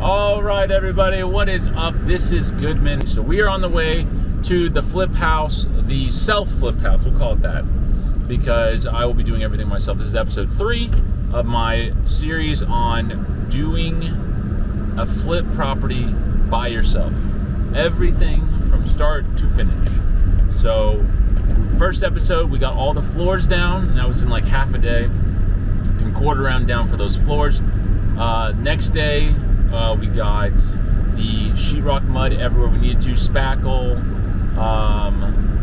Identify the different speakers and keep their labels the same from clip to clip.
Speaker 1: All right, everybody, what is up? This is Goodman. So we are on the way to the flip house, the self-flip house, we'll call it that, because I will be doing everything myself. This is episode 3 of my series on doing a flip property by yourself. Everything from start to finish. So first episode, we got all the floors down, and that was in like half a day, and quarter round down for those floors. Next day, we got the sheetrock mud everywhere we needed to, spackle.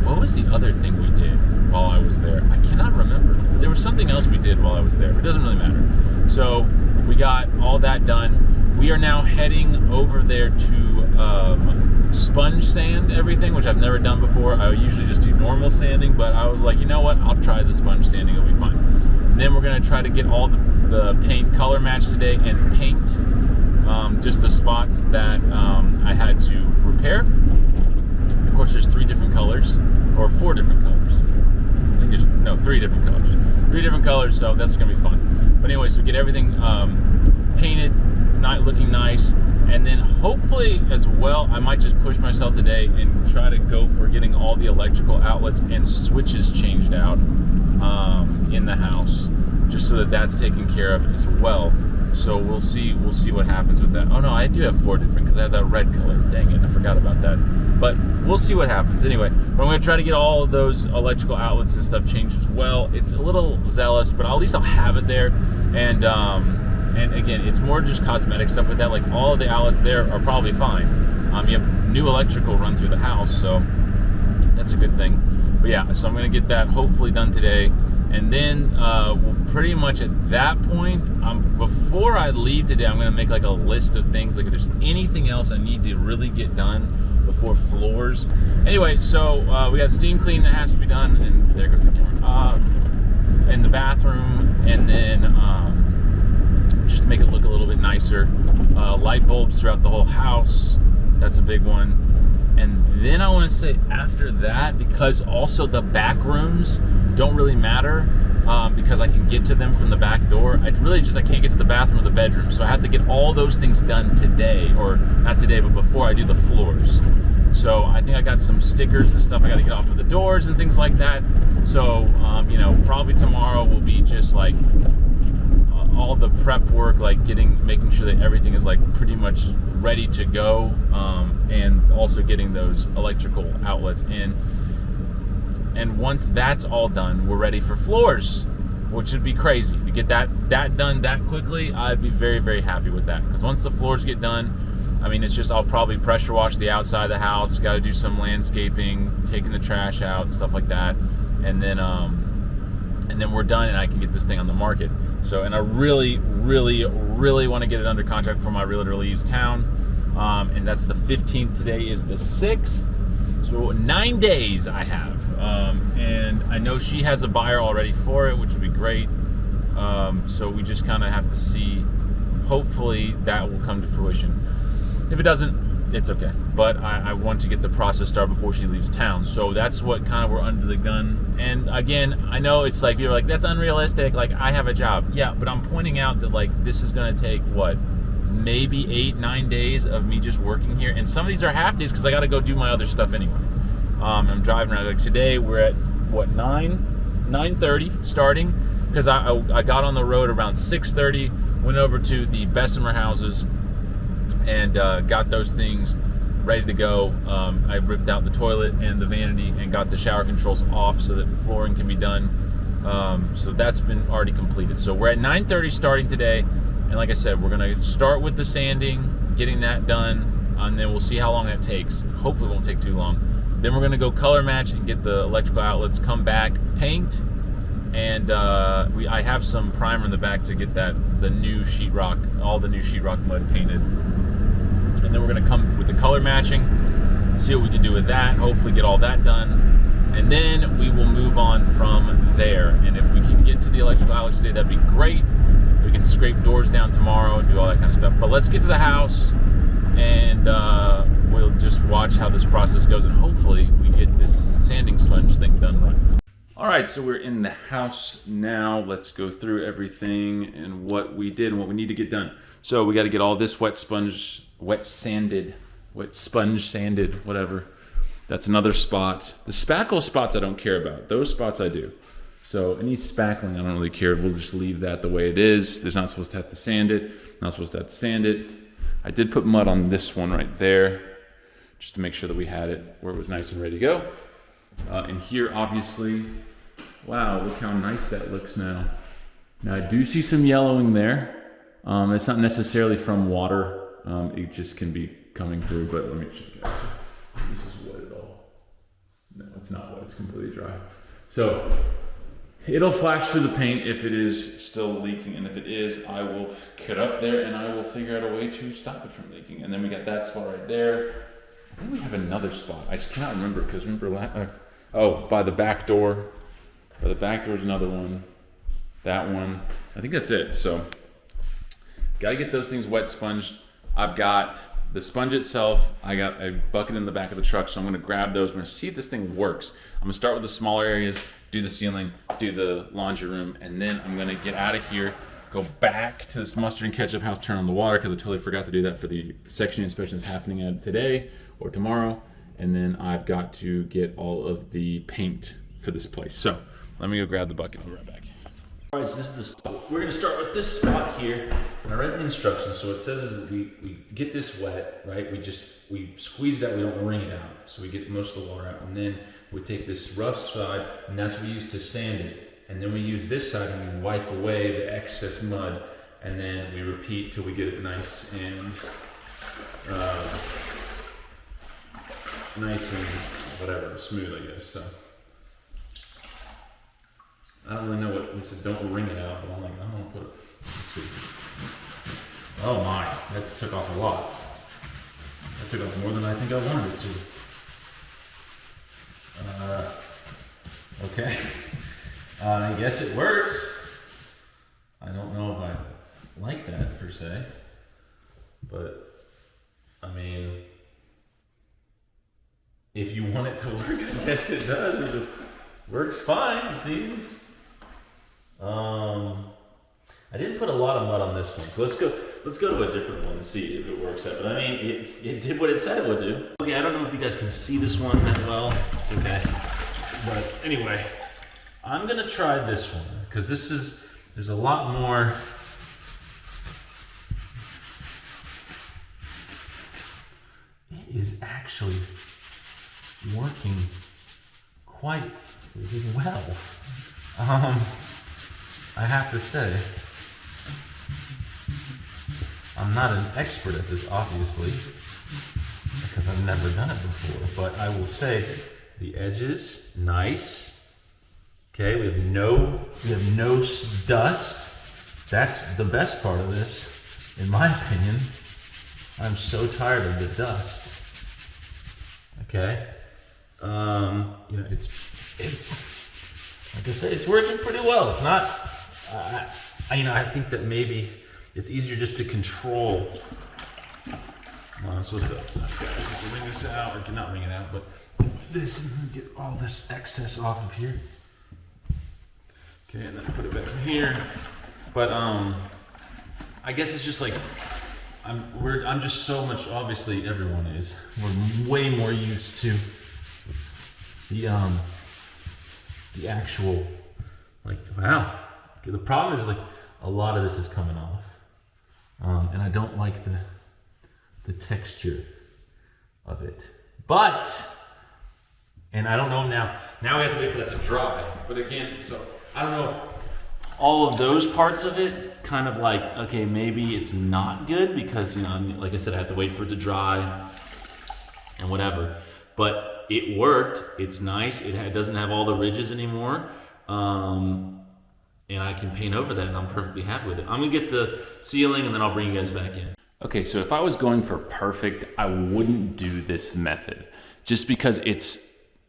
Speaker 1: What was the other thing we did while I was there? I cannot remember. There was something else we did while I was there, but it doesn't really matter. So we got all that done. We are now heading over there to sponge sand everything, which I've never done before. I usually just do normal sanding, but I was like, you know what? I'll try the sponge sanding. It'll be fine. And then we're going to try to get all the paint color match today and paint just the spots that I had to repair. Of course, there's 3 different colors, or 4 different colors. I think there's, 3 different colors. 3 different colors, so that's going to be fun. But anyway, so we get everything painted, looking nice, and then hopefully as well, I might just push myself today and try to go for getting all the electrical outlets and switches changed out in the house, just so that that's taken care of as well. So we'll see what happens with that. Oh no, I do have 4 different because I have that red color. Dang it, I forgot about that. But we'll see what happens. Anyway, but I'm going to try to get all of those electrical outlets and stuff changed as well. It's a little zealous, but at least I'll have it there. And again, it's more just cosmetic stuff with that. Like all of the outlets there are probably fine. You have new electrical run through the house, so that's a good thing. But yeah, so I'm going to get that hopefully done today. And then we'll pretty much at that point, before I leave today, I'm going to make like a list of things, like if there's anything else I need to really get done before floors. Anyway, so we got steam clean that has to be done, and there goes the camera, in the bathroom, and then just to make it look a little bit nicer, light bulbs throughout the whole house. That's a big one. And then I want to say after that, because also the back rooms don't really matter, because I can get to them from the back door. I can't get to the bathroom or the bedroom, so I have to get all those things done today, or not today, but before I do the floors. So I think I got some stickers and stuff I got to get off of the doors and things like that. So probably tomorrow will be just like all the prep work, like making sure that everything is like pretty much ready to go, and also getting those electrical outlets in. And once that's all done, we're ready for floors, which would be crazy to get that done that quickly. I'd be very, very happy with that, because once the floors get done, I mean, it's just I'll probably pressure wash the outside of the house, got to do some landscaping, taking the trash out and stuff like that, and then we're done, and I can get this thing on the market. So, and I really, really, really want to get it under contract before my realtor leaves town. And that's the 15th. Today is the 6th. So 9 days I have. And I know she has a buyer already for it, which would be great. So we just kind of have to see. Hopefully that will come to fruition. If it doesn't, it's okay. But I want to get the process started before she leaves town. So that's what kind of we're under the gun. And again, I know it's like, you're like, that's unrealistic. Like, I have a job. Yeah, but I'm pointing out that like this is going to take what? Maybe 8-9 days of me just working here. And some of these are half days because I got to go do my other stuff anyway. I'm driving around. Like today we're at what, 9:30 starting, because I got on the road around 6:30, went over to the Bessemer houses and got those things ready to go. I ripped out the toilet and the vanity and got the shower controls off so that flooring can be done. So that's been already completed. So we're at 9:30 starting today. And like I said, we're going to start with the sanding, getting that done, and then we'll see how long that takes. Hopefully it won't take too long. Then we're going to go color match and get the electrical outlets, come back, paint, and I have some primer in the back to get the new sheetrock, all the new sheetrock mud painted. And then we're going to come with the color matching, see what we can do with that, hopefully get all that done. And then we will move on from there. And if we can get to the electrical outlets today, that'd be great. We can scrape doors down tomorrow and do all that kind of stuff. But let's get to the house, and we'll just watch how this process goes, and hopefully we get this sanding sponge thing done right. All right, so we're in the house now. Let's go through everything and what we did and what we need to get done. So we got to get all this wet sponge sanded, whatever. That's another spot. The spackle spots I don't care about. Those spots I do. So any spackling I don't really care. We'll just leave that the way it is. There's not supposed to have to sand it. Not supposed to have to sand it. I did put mud on this one right there, just to make sure that we had it where it was nice and ready to go. And here, obviously, wow, look how nice that looks now. Now I do see some yellowing there. It's not necessarily from water. It just can be coming through, but let me check it out. This is wet at all. No, it's not wet, it's completely dry. So it'll flash through the paint if it is still leaking, and if it is, I will cut up there and I will figure out a way to stop it from leaking. And then we got that spot right there. I think we have another spot. I just cannot remember, because remember, by the back door. By the back door is another one. That one. I think that's it. So, gotta get those things wet sponged. I've got the sponge itself. I got a bucket in the back of the truck, so I'm gonna grab those. We're gonna see if this thing works. I'm gonna start with the smaller areas, do the ceiling, do the laundry room, and then I'm gonna get out of here, go back to this mustard and ketchup house, turn on the water, because I totally forgot to do that for the section inspection that's happening today or tomorrow. And then I've got to get all of the paint for this place. So let me go grab the bucket. I'll be right back. All right, so this is the spot. We're gonna start with this spot here. And I read the instructions. So it says is that we get this wet, right? We squeeze that, we don't wring it out. So we get most of the water out. And then we take this rough side, and that's what we use to sand it. And then we use this side and we wipe away the excess mud. And then we repeat till we get it nice and whatever, smooth, I guess. So I don't really know what they said. Don't wring it out, but I'm like, I'm gonna put it. Let's see. Oh my, that took off a lot. That took off more than I think I wanted it to. Okay. I guess it works. I don't know if I like that per se, but I mean, if you want it to work, I guess it does. It works fine, it seems. I didn't put a lot of mud on this one, so let's go to a different one and see if it works out. But I mean, it did what it said it would do. Okay, I don't know if you guys can see this one that well. It's okay. But anyway, I'm gonna try this one, because there's a lot more. It is actually working quite well. I have to say, I'm not an expert at this, obviously, because I've never done it before, but I will say the edges, nice. Okay, we have no dust. That's the best part of this, in my opinion. I'm so tired of the dust. Okay, it's like I said, it's working pretty well. It's not, I think that maybe it's easier just to control. I'm supposed to wring this out, or not wring it out, but this, and get all this excess off of here. Okay, and then put it back in here. But I guess it's just like, I'm just so much, obviously everyone is, we're way more used to the actual, like, wow. The problem is, like, a lot of this is coming off. And I don't like the texture of it. But, and I don't know now we have to wait for that to dry. But again, so, I don't know, all of those parts of it, kind of like, okay, maybe it's not good because, like I said, I have to wait for it to dry and whatever. But it worked, it's nice, it doesn't have all the ridges anymore. And I can paint over that, and I'm perfectly happy with it. I'm gonna get the ceiling, and then I'll bring you guys back in. Okay, so if I was going for perfect, I wouldn't do this method. Just because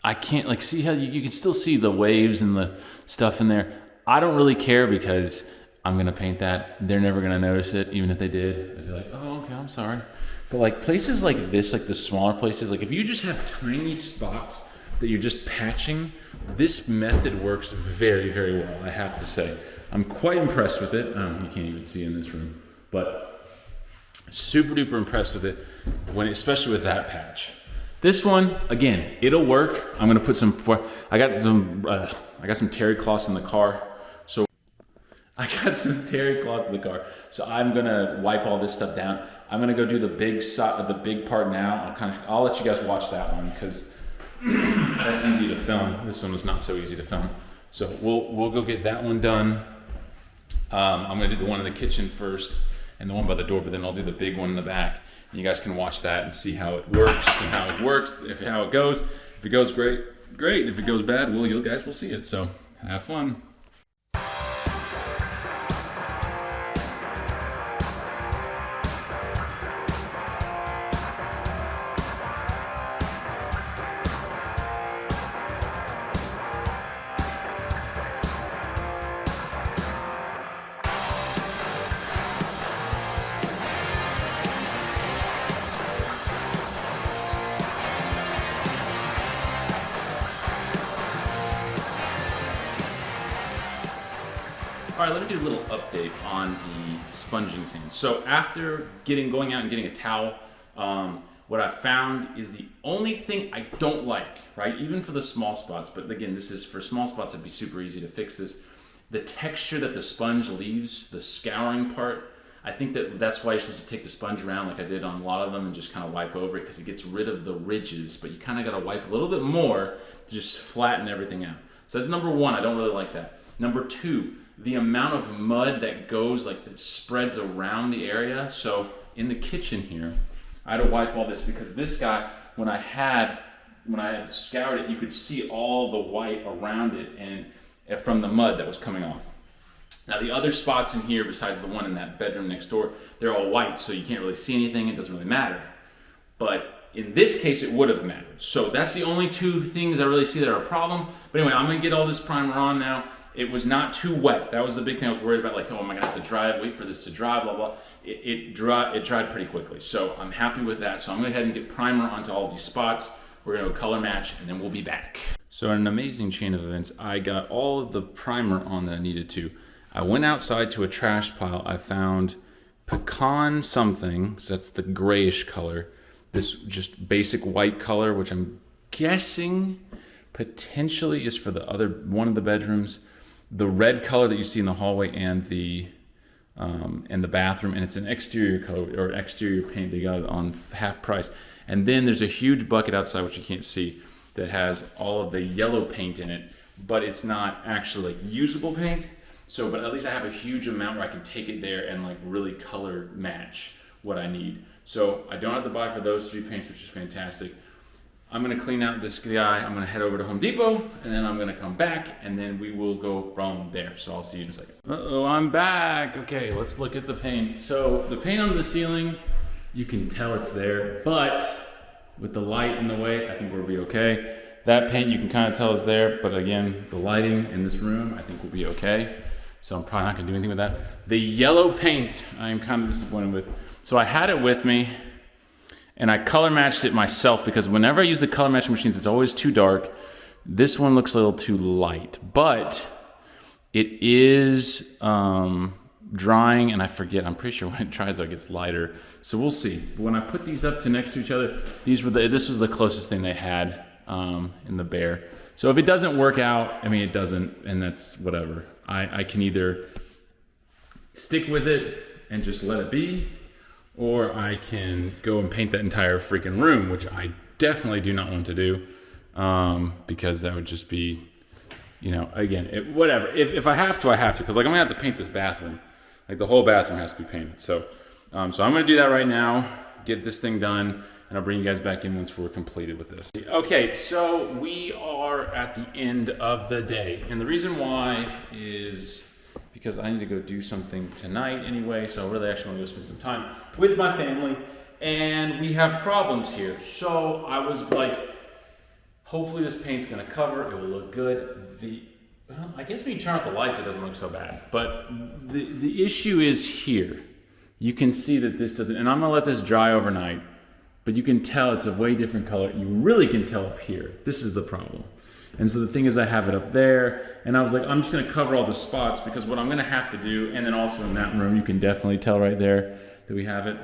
Speaker 1: I can't, like, see how you can still see the waves and the stuff in there. I don't really care, because I'm gonna paint that. They're never gonna notice it, even if they did. They'd be like, oh, okay, I'm sorry. But like places like this, like the smaller places, like if you just have tiny spots that you're just patching, This method works very, very well, I have to say. I'm quite impressed with it. You can't even see in this room, but super duper impressed with it, especially with that patch. This one, again, it'll work. I'm gonna put I got some terry cloths in the car. So I'm gonna wipe all this stuff down. I'm gonna go do the big part now. I'll let you guys watch that one because that's easy to film. This one was not so easy to film. So we'll go get that one done. I'm gonna do the one in the kitchen first and the one by the door, but then I'll do the big one in the back. You guys can watch that and see how it works and how it works, how it goes. If it goes great. If it goes bad, you guys will see it. So have fun. All right, let me do a little update on the sponging scene. So after going out and getting a towel, what I found is the only thing I don't like, right? Even for the small spots, but again, this is for small spots, it'd be super easy to fix this. The texture that the sponge leaves, the scouring part, I think that's why you're supposed to take the sponge around like I did on a lot of them and just kind of wipe over it because it gets rid of the ridges, but you kind of got to wipe a little bit more to just flatten everything out. So that's number one, I don't really like that. Number two, the amount of mud that that spreads around the area. So in the kitchen here, I had to wipe all this because this guy, when I had scoured it, you could see all the white around it and from the mud that was coming off. Now the other spots in here, besides the one in that bedroom next door, they're all white, so you can't really see anything, it doesn't really matter. But in this case, it would have mattered. So that's the only two things I really see that are a problem. But anyway, I'm gonna get all this primer on now. It was not too wet. That was the big thing I was worried about, like, oh, am I gonna have to dry it, wait for this to dry, blah, blah. It dried pretty quickly. So I'm happy with that. So I'm gonna go ahead and get primer onto all these spots. We're gonna color match and then we'll be back. So in an amazing chain of events, I got all of the primer on that I needed to. I went outside to a trash pile. I found pecan something, so that's the grayish color. This just basic white color, which I'm guessing potentially is for one of the bedrooms. The red color that you see in the hallway and the bathroom, and it's an exterior color or exterior paint. They got it on half price. And then there's a huge bucket outside, which you can't see, that has all of the yellow paint in it, but it's not actually like usable paint. So, but at least I have a huge amount where I can take it there and like really color match what I need. So I don't have to buy for those three paints, which is fantastic. I'm gonna clean out this guy. I'm gonna head over to Home Depot and then I'm gonna come back and then we will go from there. So I'll see you in a second. Uh-oh, I'm back. Okay, let's look at the paint. So the paint on the ceiling, you can tell it's there, but with the light in the way, I think we'll be okay. That paint, you can kind of tell is there, but again, the lighting in this room, I think will be okay. So I'm probably not gonna do anything with that. The yellow paint, I'm kind of disappointed with. So I had it with me, and I color matched it myself because whenever I use the color matching machines, it's always too dark. This one looks a little too light, but it is drying, and I forget, I'm pretty sure when it dries, though, it gets lighter. So we'll see. But when I put these up to next to each other, this was the closest thing they had in the Bear. So if it doesn't work out, I mean, it doesn't, and that's whatever. I can either stick with it and just let it be, or I can go and paint that entire freaking room, which I definitely do not want to do, because that would just be, again, whatever. If I have to, I have to, because like I'm gonna have to paint this bathroom. Like the whole bathroom has to be painted. So I'm gonna do that right now, get this thing done, and I'll bring you guys back in once we're completed with this. Okay, so we are at the end of the day, and the reason why is because I need to go do something tonight anyway, so I really actually want to go spend some time with my family, and we have problems here. So I was like, hopefully this paint's gonna cover, it will look good. Well, I guess when you turn off the lights, it doesn't look so bad, but the issue is here. You can see that this doesn't, and I'm gonna let this dry overnight, but you can tell it's a way different color. You really can tell up here. This is the problem. And so the thing is, I have it up there, and I was like, I'm just gonna cover all the spots, because what I'm gonna have to do, and then also in that room, you can definitely tell right there that we have it.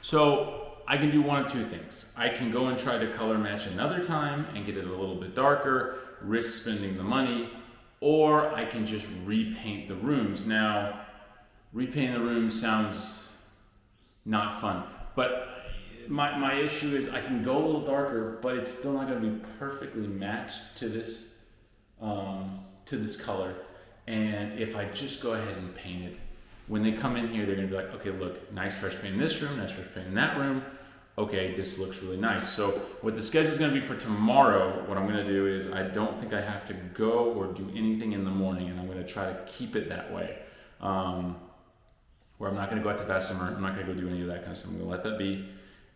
Speaker 1: So I can do one of two things. I can go and try to color match another time and get it a little bit darker, risk spending the money, or I can just repaint the rooms. Now, repainting the rooms sounds not fun, but my issue is I can go a little darker, but it's still not going to be perfectly matched to this color. And if I just go ahead and paint it, when they come in here, they're going to be like, okay, look, nice fresh paint in this room, nice fresh paint in that room. Okay, this looks really nice. So what the schedule is going to be for tomorrow, what I'm going to do is I don't think I have to go or do anything in the morning, and I'm going to try to keep it that way. Where I'm not going to go out to Bessemer, I'm not going to go do any of that kind of stuff. I'm going to let that be.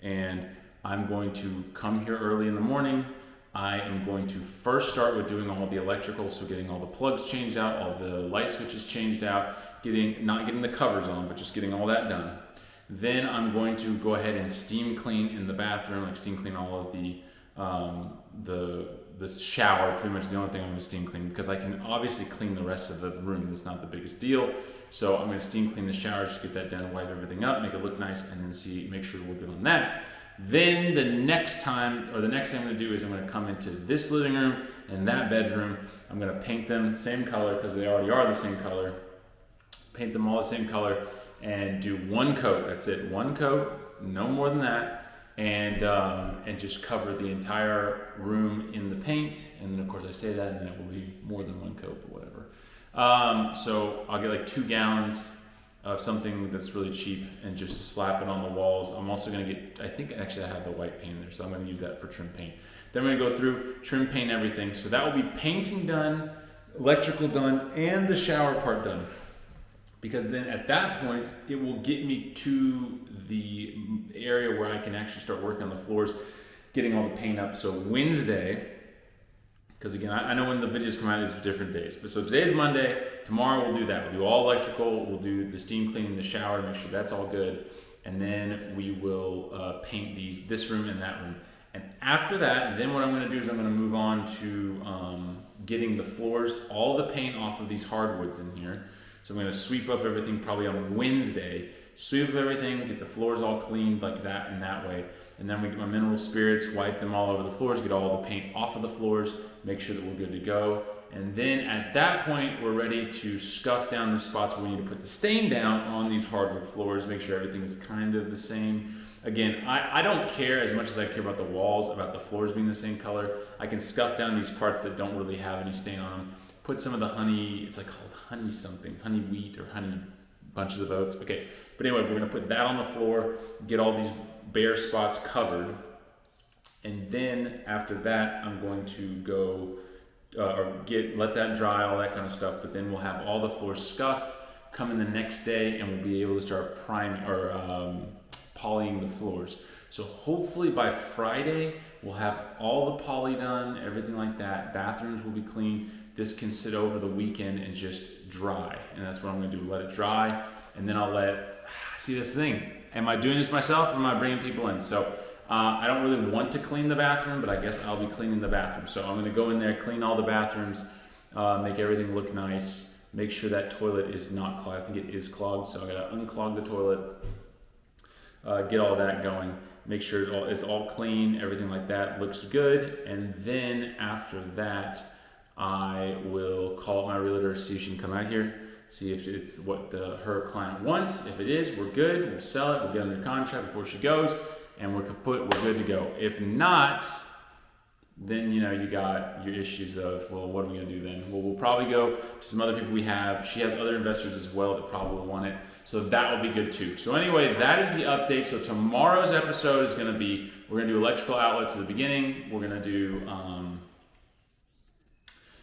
Speaker 1: And I'm going to come here early in the morning. I am going to first start with doing all the electrical, so getting all the plugs changed out, all the light switches changed out, not getting the covers on, but just getting all that done. Then I'm going to go ahead and steam clean in the bathroom, like steam clean all of the shower. Pretty much the only thing I'm going to steam clean, because I can obviously clean the rest of the room. That's not the biggest deal. So I'm going to steam clean the shower, just get that done, wipe everything up, make it look nice, and then make sure we're good on that. Then the next thing I'm going to do is I'm going to come into this living room and that bedroom. I'm going to paint them same color, because they already are the same color. Paint them all the same color and do one coat. That's it, one coat, no more than that. And just cover the entire room in the paint. And then of course I say that, and then it will be more than one coat, but whatever. So I'll get like 2 gallons of something that's really cheap and just slap it on the walls. I'm also gonna I think actually I have the white paint in there, so I'm gonna use that for trim paint. Then I'm gonna go through, trim paint everything. So that will be painting done, electrical done, and the shower part done. Because then at that point, it will get me to the area where I can actually start working on the floors, getting all the paint up. So Wednesday, because again, I know when the videos come out, these are different days. But so today's Monday, tomorrow we'll do that. We'll do all electrical, we'll do the steam cleaning, the shower to make sure that's all good. And then we will paint this room and that room. And after that, then what I'm gonna do is I'm gonna move on to getting the floors, all the paint off of these hardwoods in here. So I'm gonna sweep up everything probably on Wednesday, sweep up everything, get the floors all cleaned like that and that way. And then we get my mineral spirits, wipe them all over the floors, get all the paint off of the floors, make sure that we're good to go. And then at that point, we're ready to scuff down the spots where we need to put the stain down on these hardwood floors, make sure everything is kind of the same. Again, I don't care as much as I care about the walls, about the floors being the same color. I can scuff down these parts that don't really have any stain on them. Put some of the honey, it's like called honey something, honey wheat or honey bunches of oats. Okay, but anyway, we're gonna put that on the floor, get all these bare spots covered. And then after that, I'm going to go let that dry, all that kind of stuff. But then we'll have all the floors scuffed, come in the next day, and we'll be able to start priming or polying the floors. So hopefully by Friday, we'll have all the poly done, everything like that. Bathrooms will be clean. This can sit over the weekend and just dry. And that's what I'm gonna do, let it dry. And then see this thing. Am I doing this myself or am I bringing people in? So I don't really want to clean the bathroom, but I guess I'll be cleaning the bathroom. So I'm gonna go in there, clean all the bathrooms, make everything look nice, make sure that toilet is not clogged. I think it is clogged, so I gotta unclog the toilet, get all that going, make sure it's all clean, everything like that looks good. And then after that, I will call my realtor, see if she can come out here, see if it's what her client wants. If it is, we're good. We'll sell it. We'll get under contract before she goes, and we're good to go. If not, then you got your issues of, well, what are we gonna do then? Well, we'll probably go to some other people we have. She has other investors as well that probably will want it, so that will be good too. So anyway, that is the update. So tomorrow's episode is gonna be, we're gonna do electrical outlets at the beginning. We're gonna do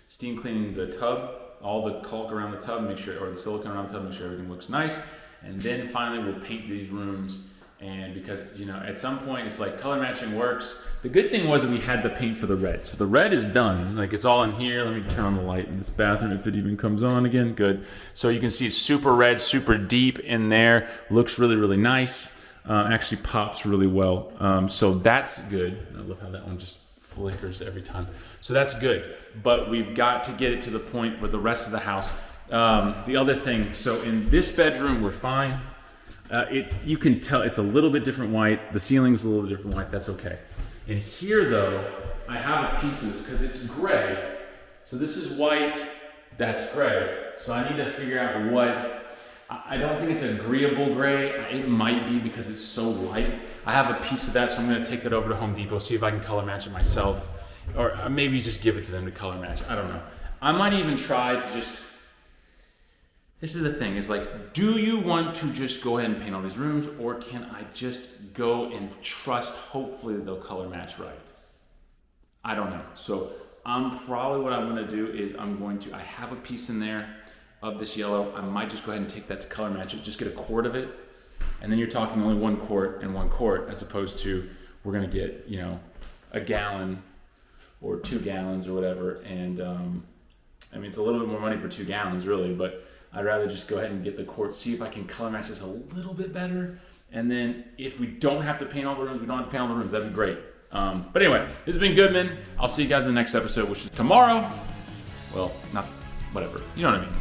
Speaker 1: steam cleaning the tub, all the caulk around the tub, make sure, or the silicone around the tub, make sure everything looks nice. And then finally we'll paint these rooms. And because, at some point it's like color matching works. The good thing was that we had the paint for the red. So the red is done, like it's all in here. Let me turn on the light in this bathroom if it even comes on again, good. So you can see it's super red, super deep in there. Looks really, really nice. Actually pops really well. So that's good. I love how that one just flickers every time. So that's good, but we've got to get it to the point with the rest of the house. The other thing, so in this bedroom, we're fine. You can tell it's a little bit different white. The ceiling's a little different white, that's okay. In here though, I have pieces because it's gray. So this is white, that's gray. So I need to figure out what, I don't think it's agreeable gray. It might be because it's so light. I have a piece of that, so I'm gonna take that over to Home Depot, see if I can color match it myself. Or maybe just give it to them to color match, I don't know. I might even try to just, this is the thing, is like, do you want to just go ahead and paint all these rooms, or can I just go and trust, hopefully they'll color match right? I don't know. So probably what I'm gonna do is I have a piece in there of this yellow. I might just go ahead and take that to color match it, just get a quart of it. And then you're talking only 1 quart and 1 quart, as opposed to we're gonna get, you know, a gallon or 2 gallons or whatever. And I mean, it's a little bit more money for 2 gallons really, but I'd rather just go ahead and get the quart, see if I can color match this a little bit better. And then if we don't have to paint all the rooms, we don't have to paint all the rooms, that'd be great. But anyway, this has been Goodman. I'll see you guys in the next episode, which is tomorrow. Well, not whatever, you know what I mean.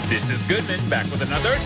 Speaker 2: This is Goodman back with another